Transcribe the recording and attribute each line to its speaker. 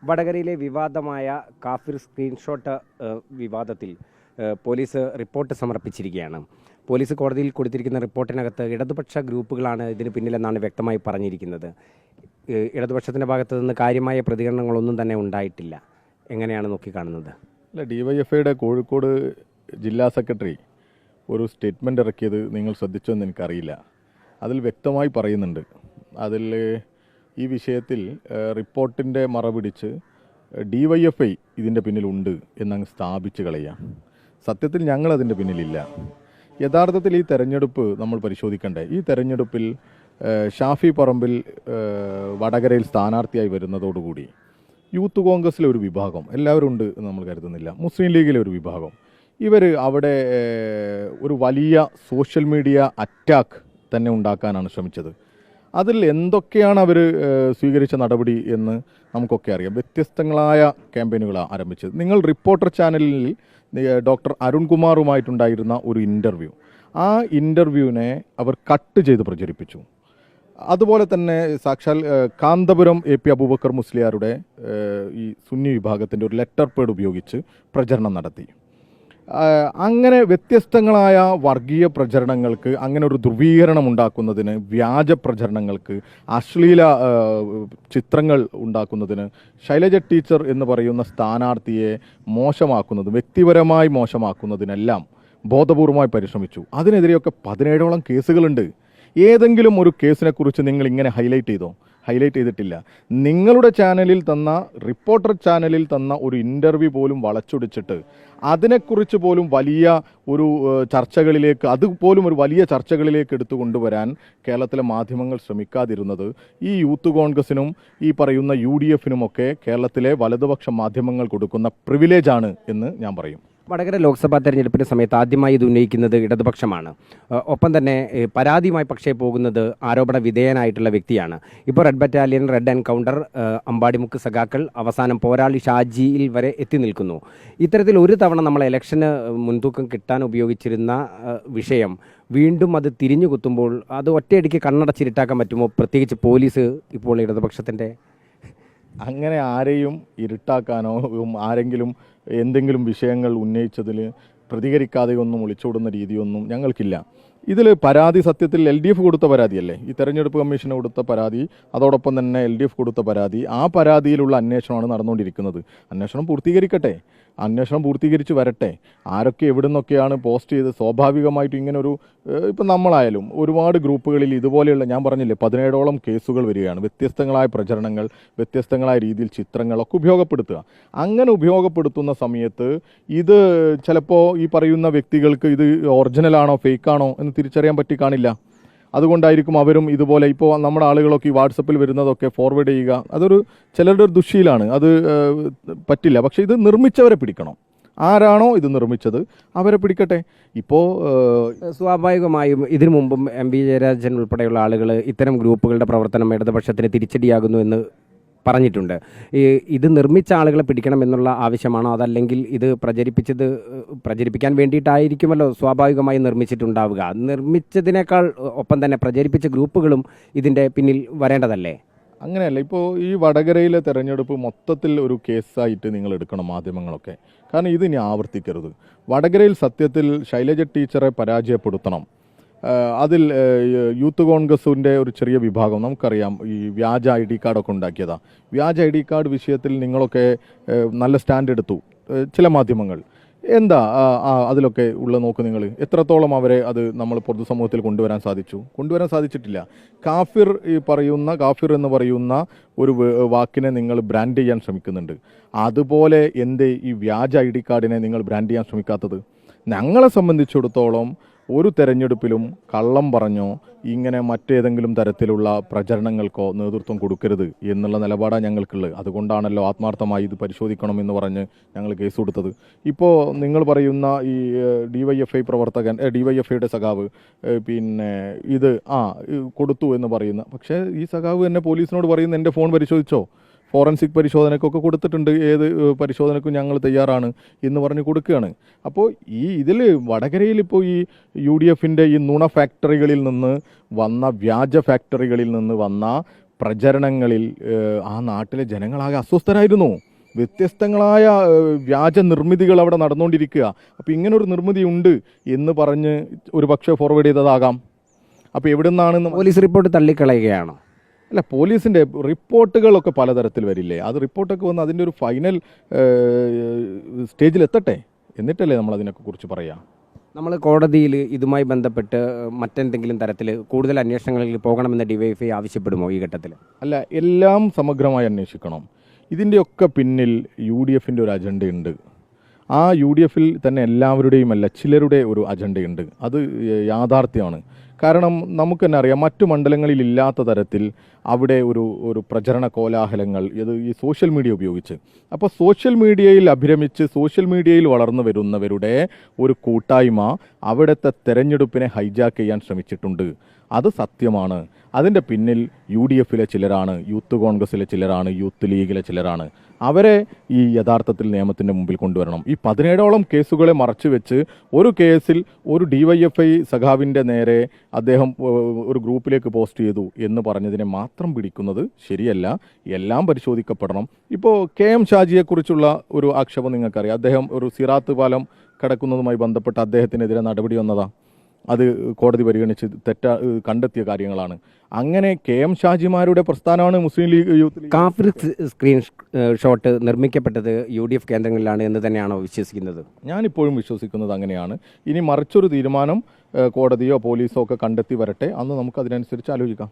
Speaker 1: വടകരയിലെ വിവാദമായ കാഫിർ സ്ക്രീൻഷോട്ട് വിവാദത്തിൽ പോലീസ് റിപ്പോർട്ട് സമർപ്പിച്ചിരിക്കുകയാണ്. പോലീസ് കോടതിയിൽ കൊടുത്തിരിക്കുന്ന റിപ്പോർട്ടിനകത്ത് ഇടതുപക്ഷ ഗ്രൂപ്പുകളാണ് ഇതിന് പിന്നിലെന്നാണ് വ്യക്തമായി പറഞ്ഞിരിക്കുന്നത്. ഇടതുപക്ഷത്തിൻ്റെ ഭാഗത്തു നിന്ന് കാര്യമായ പ്രതികരണങ്ങളൊന്നും തന്നെ ഉണ്ടായിട്ടില്ല. എങ്ങനെയാണ് നോക്കിക്കാണുന്നത്?
Speaker 2: അല്ല, ഡിവൈഎഫ്ഐയുടെ കോഴിക്കോട് ജില്ലാ സെക്രട്ടറി ഒരു സ്റ്റേറ്റ്മെൻ്റ് ഇറക്കിയത് നിങ്ങൾ ശ്രദ്ധിച്ചോന്ന് എനിക്കറിയില്ല. അതിൽ വ്യക്തമായി പറയുന്നുണ്ട്, അതിൽ ഈ വിഷയത്തിൽ റിപ്പോർട്ടിൻ്റെ മറപിടിച്ച് ഡിവൈഎഫ്ഐ ഇതിൻ്റെ പിന്നിലുണ്ട് എന്നങ്ങ് സ്ഥാപിച്ച് കളയാം. സത്യത്തിൽ ഞങ്ങളതിൻ്റെ പിന്നിലില്ല. യഥാർത്ഥത്തിൽ ഈ തെരഞ്ഞെടുപ്പ് നമ്മൾ പരിശോധിക്കണ്ടേ? ഈ തെരഞ്ഞെടുപ്പിൽ ഷാഫി പറമ്പിൽ വടകരയിൽ സ്ഥാനാർത്ഥിയായി വരുന്നതോടുകൂടി യൂത്ത് കോൺഗ്രസ്സിലെ ഒരു വിഭാഗം, എല്ലാവരും ഉണ്ട് എന്ന് നമ്മൾ കരുതുന്നില്ല, മുസ്ലിം ലീഗിലെ ഒരു വിഭാഗം, ഇവർ അവിടെ ഒരു വലിയ സോഷ്യൽ മീഡിയ അറ്റാക്ക് തന്നെ ഉണ്ടാക്കാനാണ് ശ്രമിച്ചത്. അതിൽ എന്തൊക്കെയാണ് അവർ സ്വീകരിച്ച നടപടി എന്ന് നമുക്കൊക്കെ അറിയാം. വ്യത്യസ്തങ്ങളായ ക്യാമ്പയിനുകളാണ് ആരംഭിച്ചത്. നിങ്ങൾ റിപ്പോർട്ടർ ചാനലിൽ ഡോക്ടർ അരുൺകുമാറുമായിട്ടുണ്ടായിരുന്ന ഒരു ഇൻ്റർവ്യൂ, ആ ഇൻ്റർവ്യൂവിനെ അവർ കട്ട് ചെയ്ത് പ്രചരിപ്പിച്ചു. അതുപോലെ തന്നെ സാക്ഷാൽ കാന്തപുരം എ പി അബൂബക്കർ മുസ്ലിയാരുടെ ഈ സുന്നി വിഭാഗത്തിൻ്റെ ഒരു ലെറ്റർ പേഡ് ഉപയോഗിച്ച് പ്രചരണം നടത്തി. അങ്ങനെ വ്യത്യസ്തങ്ങളായ വർഗീയ പ്രചരണങ്ങൾക്ക്, അങ്ങനെ ഒരു ധ്രുവീകരണം ഉണ്ടാക്കുന്നതിന്, വ്യാജ പ്രചരണങ്ങൾക്ക്, അശ്ലീല ചിത്രങ്ങൾ ഉണ്ടാക്കുന്നതിന്, ശൈലജ ടീച്ചർ എന്ന് പറയുന്ന സ്ഥാനാർത്ഥിയെ മോശമാക്കുന്നതും വ്യക്തിപരമായി മോശമാക്കുന്നതിനെല്ലാം ബോധപൂർവമായി പരിശ്രമിച്ചു. അതിനെതിരെയൊക്കെ 17ഓളം കേസുകളുണ്ട്. ഏതെങ്കിലും ഒരു കേസിനെക്കുറിച്ച് നിങ്ങൾ ഇങ്ങനെ ഹൈലൈറ്റ് ചെയ്തോ? ഹൈലൈറ്റ് ചെയ്തിട്ടില്ല. നിങ്ങളുടെ ചാനലിൽ തന്ന, റിപ്പോർട്ടർ ചാനലിൽ തന്ന ഒരു ഇൻ്റർവ്യൂ പോലും വളച്ചൊടിച്ചിട്ട് അതിനെക്കുറിച്ച് പോലും വലിയ ഒരു ചർച്ചകളിലേക്ക്, അതുപോലും ഒരു വലിയ ചർച്ചകളിലേക്ക് എടുത്തു കൊണ്ടുവരാൻ കേരളത്തിലെ മാധ്യമങ്ങൾ ശ്രമിക്കാതിരുന്നത് ഈ യൂത്ത് കോൺഗ്രസിനും ഈ പറയുന്ന UDF-നുമൊക്കെ കേരളത്തിലെ വലതുപക്ഷ മാധ്യമങ്ങൾ കൊടുക്കുന്ന പ്രിവിലേജാണ് എന്ന് ഞാൻ പറയും.
Speaker 1: വടകര ലോക്സഭാ തെരഞ്ഞെടുപ്പിൻ്റെ സമയത്ത് ആദ്യമായി ഇത് ഉന്നയിക്കുന്നത് ഇടതുപക്ഷമാണ്. ഒപ്പം തന്നെ പരാതിയുമായി പക്ഷേ പോകുന്നത് ആരോപണ വിധേയനായിട്ടുള്ള വ്യക്തിയാണ്. ഇപ്പോൾ red battalion, red encounter, Ambadimukku സഖാക്കൾ, അവസാനം പോരാളി ഷാജിയിൽ വരെ എത്തി നിൽക്കുന്നു. ഇത്തരത്തിൽ ഒരു തവണ നമ്മൾ ഇലക്ഷന് മുൻതൂക്കം കിട്ടാൻ ഉപയോഗിച്ചിരുന്ന വിഷയം വീണ്ടും അത് തിരിഞ്ഞു കുത്തുമ്പോൾ അത് ഒറ്റയടിക്ക് കണ്ണടച്ചിരുട്ടാക്കാൻ പറ്റുമോ? പ്രത്യേകിച്ച് പോലീസ് ഇപ്പോൾ ഇടതുപക്ഷത്തിൻ്റെ
Speaker 2: അങ്ങനെ ആരെയും ഇരുട്ടാക്കാനോ ആരെങ്കിലും എന്തെങ്കിലും വിഷയങ്ങൾ ഉന്നയിച്ചതിൽ പ്രതികരിക്കാതെയൊന്നും ഒളിച്ചോടുന്ന രീതിയൊന്നും ഞങ്ങൾക്കില്ല. ഇതിൽ പരാതി സത്യത്തിൽ LDF കൊടുത്ത പരാതിയല്ലേ, ഈ തെരഞ്ഞെടുപ്പ് കമ്മീഷന് കൊടുത്ത പരാതി, അതോടൊപ്പം തന്നെ LDF കൊടുത്ത പരാതി, ആ പരാതിയിലുള്ള അന്വേഷണമാണ് നടന്നുകൊണ്ടിരിക്കുന്നത്. അന്വേഷണം പൂർത്തീകരിക്കട്ടെ, അന്വേഷണം പൂർത്തീകരിച്ച് വരട്ടെ. ആരൊക്കെ എവിടെ നിന്നൊക്കെയാണ് പോസ്റ്റ് ചെയ്ത്, സ്വാഭാവികമായിട്ടും ഇങ്ങനൊരു ഇപ്പം നമ്മളായാലും ഒരുപാട് ഗ്രൂപ്പുകളിൽ ഇതുപോലെയുള്ള, ഞാൻ പറഞ്ഞില്ലേ, 17ഓളം കേസുകൾ വരികയാണ്. വ്യത്യസ്തങ്ങളായ പ്രചരണങ്ങൾ, വ്യത്യസ്തങ്ങളായ രീതിയിൽ ചിത്രങ്ങളൊക്കെ ഉപയോഗപ്പെടുത്തുക. അങ്ങനെ ഉപയോഗപ്പെടുത്തുന്ന സമയത്ത് ഇത് ചിലപ്പോൾ ഈ പറയുന്ന വ്യക്തികൾക്ക് ഇത് ഒറിജിനലാണോ ഫേക്കാണോ എന്ന് തിരിച്ചറിയാൻ പറ്റി കാണില്ല. അതുകൊണ്ടായിരിക്കും അവരും ഇതുപോലെ ഇപ്പോൾ നമ്മുടെ ആളുകളൊക്കെ ഈ വാട്സപ്പിൽ വരുന്നതൊക്കെ ഫോർവേഡ് ചെയ്യുക. അതൊരു ചിലരുടെ ഒരു ദുശ്ശീലാണ്, അത് പറ്റില്ല. പക്ഷേ ഇത് നിർമ്മിച്ചവരെ പിടിക്കണം. ആരാണോ ഇത് നിർമ്മിച്ചത് അവരെ പിടിക്കട്ടെ. ഇപ്പോൾ
Speaker 1: സ്വാഭാവികമായും ഇതിനു മുമ്പും MV ജയരാജൻ ഉൾപ്പെടെയുള്ള ആളുകൾ ഇത്തരം ഗ്രൂപ്പുകളുടെ പ്രവർത്തനം ഇടതുപക്ഷത്തിന് തിരിച്ചടിയാകുന്നു എന്ന് പറഞ്ഞിട്ടുണ്ട്. ഇത് നിർമ്മിച്ച ആളുകളെ പിടിക്കണം എന്നുള്ള ആവശ്യമാണോ, അതല്ലെങ്കിൽ ഇത് പ്രചരിപ്പിക്കാൻ വേണ്ടിയിട്ടായിരിക്കുമല്ലോ സ്വാഭാവികമായി നിർമ്മിച്ചിട്ടുണ്ടാവുക? നിർമ്മിച്ചതിനേക്കാൾ ഒപ്പം തന്നെ പ്രചരിപ്പിച്ച ഗ്രൂപ്പുകളും ഇതിൻ്റെ പിന്നിൽ വരേണ്ടതല്ലേ?
Speaker 2: അങ്ങനെയല്ല. ഇപ്പോൾ ഈ വടകരയിലെ തെരഞ്ഞെടുപ്പ് മൊത്തത്തിൽ ഒരു കേസായിട്ട് നിങ്ങൾ എടുക്കണം മാധ്യമങ്ങളൊക്കെ. കാരണം ഇത് ഇനി ആവർത്തിക്കരുത്. വടകരയിൽ സത്യത്തിൽ ശൈലജ ടീച്ചറെ പരാജയപ്പെടുത്തണം. അതിൽ യൂത്ത് കോൺഗ്രസിൻ്റെ ഒരു ചെറിയ വിഭാഗം, നമുക്കറിയാം, ഈ വ്യാജ ID കാർഡൊക്കെ ഉണ്ടാക്കിയതാണ്. വ്യാജ ID കാർഡ് വിഷയത്തിൽ നിങ്ങളൊക്കെ നല്ല സ്റ്റാൻഡ് എടുത്തു, ചില മാധ്യമങ്ങൾ. എന്താ അതിലൊക്കെ ഉള്ള നോക്ക് നിങ്ങൾ? എത്രത്തോളം അവരെ അത് നമ്മൾ പൊതുസമൂഹത്തിൽ കൊണ്ടുവരാൻ സാധിച്ചിട്ടില്ല. കാഫിർ എന്ന് പറയുന്ന ഒരു വാക്കിനെ നിങ്ങൾ ബ്രാൻഡ് ചെയ്യാൻ ശ്രമിക്കുന്നുണ്ട്. അതുപോലെ എന്തേ ഈ വ്യാജ ID കാർഡിനെ നിങ്ങൾ ബ്രാൻഡ് ചെയ്യാൻ ശ്രമിക്കാത്തത്? ഞങ്ങളെ സംബന്ധിച്ചിടത്തോളം ഒരു തെരഞ്ഞെടുപ്പിലും കള്ളം പറഞ്ഞോ ഇങ്ങനെ മറ്റേതെങ്കിലും തരത്തിലുള്ള പ്രചരണങ്ങൾക്കോ നേതൃത്വം കൊടുക്കരുത് എന്നുള്ള നിലപാടാണ് ഞങ്ങൾക്കുള്ളത്. അതുകൊണ്ടാണല്ലോ ആത്മാർത്ഥമായി ഇത് പരിശോധിക്കണം എന്ന് പറഞ്ഞ് ഞങ്ങൾ കേസ് കൊടുത്തത്. ഇപ്പോൾ നിങ്ങൾ പറയുന്ന ഈ DYFI പ്രവർത്തകൻ, DYFIയുടെ സഖാവ് പിന്നെ ഇത് കൊടുത്തു എന്ന് പറയുന്ന, പക്ഷേ ഈ സഖാവ് തന്നെ പോലീസിനോട് പറയുന്ന എൻ്റെ ഫോൺ പരിശോധിച്ചോ, ഫോറൻസിക് പരിശോധനയ്ക്കൊക്കെ കൊടുത്തിട്ടുണ്ട്, ഏത് പരിശോധനയ്ക്കും ഞങ്ങൾ തയ്യാറാണ് എന്ന് പറഞ്ഞ് കൊടുക്കുകയാണ്. അപ്പോൾ ഇതിൽ വടകരയിൽ ഇപ്പോൾ ഈ UDF-ൻ്റെ ഈ നുണ ഫാക്ടറികളിൽ നിന്ന് വന്ന, വ്യാജ ഫാക്ടറികളിൽ നിന്ന് വന്ന പ്രചരണങ്ങളിൽ ആ നാട്ടിലെ ജനങ്ങളാകെ അസ്വസ്ഥരായിരുന്നു. വ്യത്യസ്തങ്ങളായ വ്യാജ നിർമ്മിതികൾ അവിടെ നടന്നുകൊണ്ടിരിക്കുക. അപ്പോൾ ഇങ്ങനൊരു നിർമ്മിതി ഉണ്ട് എന്ന് പറഞ്ഞ് ഒരു പക്ഷേ ഫോർവേഡ് ചെയ്തതാകാം. അപ്പോൾ എവിടെ നിന്നാണെന്ന്
Speaker 1: പോലീസ് റിപ്പോർട്ട് തള്ളിക്കളയുകയാണോ?
Speaker 2: അല്ല, പോലീസിൻ്റെ റിപ്പോർട്ടുകളൊക്കെ പലതരത്തിൽ വരില്ലേ. അത് റിപ്പോർട്ടൊക്കെ വന്ന് അതിൻ്റെ ഒരു ഫൈനൽ സ്റ്റേജിലെത്തട്ടെ, എന്നിട്ടല്ലേ നമ്മൾ അതിനെയൊക്കെ കുറിച്ച് പറയാം.
Speaker 1: നമ്മൾ കോടതിയിൽ ഇതുമായി ബന്ധപ്പെട്ട് മറ്റെന്തെങ്കിലും തരത്തിൽ കൂടുതൽ അന്വേഷണങ്ങളിൽ പോകണമെന്ന് ഡിവൈഎഫ്ഐ ആവശ്യപ്പെടുമോ ഈ ഘട്ടത്തിൽ?
Speaker 2: അല്ല, എല്ലാം സമഗ്രമായി അന്വേഷിക്കണം. ഇതിൻ്റെയൊക്കെ പിന്നിൽ UDFൻ്റെ ഒരു അജണ്ടയുണ്ട്. ആ UDFൽ തന്നെ എല്ലാവരുടെയും അല്ല, ചിലരുടെ ഒരു അജണ്ടയുണ്ട്. അത് യാഥാർത്ഥ്യമാണ്. കാരണം നമുക്ക് തന്നെ അറിയാം, മറ്റു മണ്ഡലങ്ങളിൽ ഇല്ലാത്ത തരത്തിൽ അവിടെ ഒരു പ്രചരണ കോലാഹലങ്ങൾ ഇത് ഈ സോഷ്യൽ മീഡിയ ഉപയോഗിച്ച്. അപ്പോൾ സോഷ്യൽ മീഡിയയിൽ അഭിരമിച്ച് സോഷ്യൽ മീഡിയയിൽ വളർന്നു വരുന്നവരുടെ ഒരു കൂട്ടായ്മ അവിടുത്തെ തെരഞ്ഞെടുപ്പിനെ ഹൈജാക്ക് ചെയ്യാൻ ശ്രമിച്ചിട്ടുണ്ട്. അത് സത്യമാണ്. അതിൻ്റെ പിന്നിൽ UDFലെ ചിലരാണ്, യൂത്ത് കോൺഗ്രസ്സിലെ ചിലരാണ്, യൂത്ത് ലീഗിലെ ചിലരാണ്. അവരെ ഈ യഥാർത്ഥത്തിൽ നിയമത്തിൻ്റെ മുമ്പിൽ കൊണ്ടുവരണം. ഈ 17ഓളം കേസുകളെ മറച്ചു വെച്ച് ഒരു കേസിൽ ഒരു DYFI സഖാവിൻ്റെ നേരെ അദ്ദേഹം ഒരു ഗ്രൂപ്പിലേക്ക് പോസ്റ്റ് ചെയ്തു എന്ന് പറഞ്ഞതിനെ മാത്രം പിടിക്കുന്നത് ശരിയല്ല. എല്ലാം പരിശോധിക്കപ്പെടണം. ഇപ്പോൾ KM ഷാജിയെക്കുറിച്ചുള്ള ഒരു ആക്ഷേപം നിങ്ങൾക്കറിയാം. അദ്ദേഹം ഒരു സിറാത്ത് പാലം കടക്കുന്നതുമായി ബന്ധപ്പെട്ട് അദ്ദേഹത്തിനെതിരെ നടപടി വന്നതാണ്. അത് കോടതി പരിഗണിച്ച് കണ്ടെത്തിയ കാര്യങ്ങളാണ്. അങ്ങനെ KM ഷാജിമാരുടെ പ്രസ്ഥാനമാണ് മുസ്ലിം ലീഗ് യൂത്ത് ലീഗ്.
Speaker 1: കാഫിർ സ്ക്രീൻ ഷോട്ട് നിർമ്മിക്കപ്പെട്ടത് UDF കേന്ദ്രങ്ങളിലാണ് എന്ന് തന്നെയാണോ വിശ്വസിക്കുന്നത്?
Speaker 2: ഞാനിപ്പോഴും വിശ്വസിക്കുന്നത് അങ്ങനെയാണ്. ഇനി മറിച്ചൊരു തീരുമാനം കോടതിയോ പോലീസോ ഒക്കെ കണ്ടെത്തി വരട്ടെ, അന്ന് നമുക്ക് അതിനനുസരിച്ച് ആലോചിക്കാം.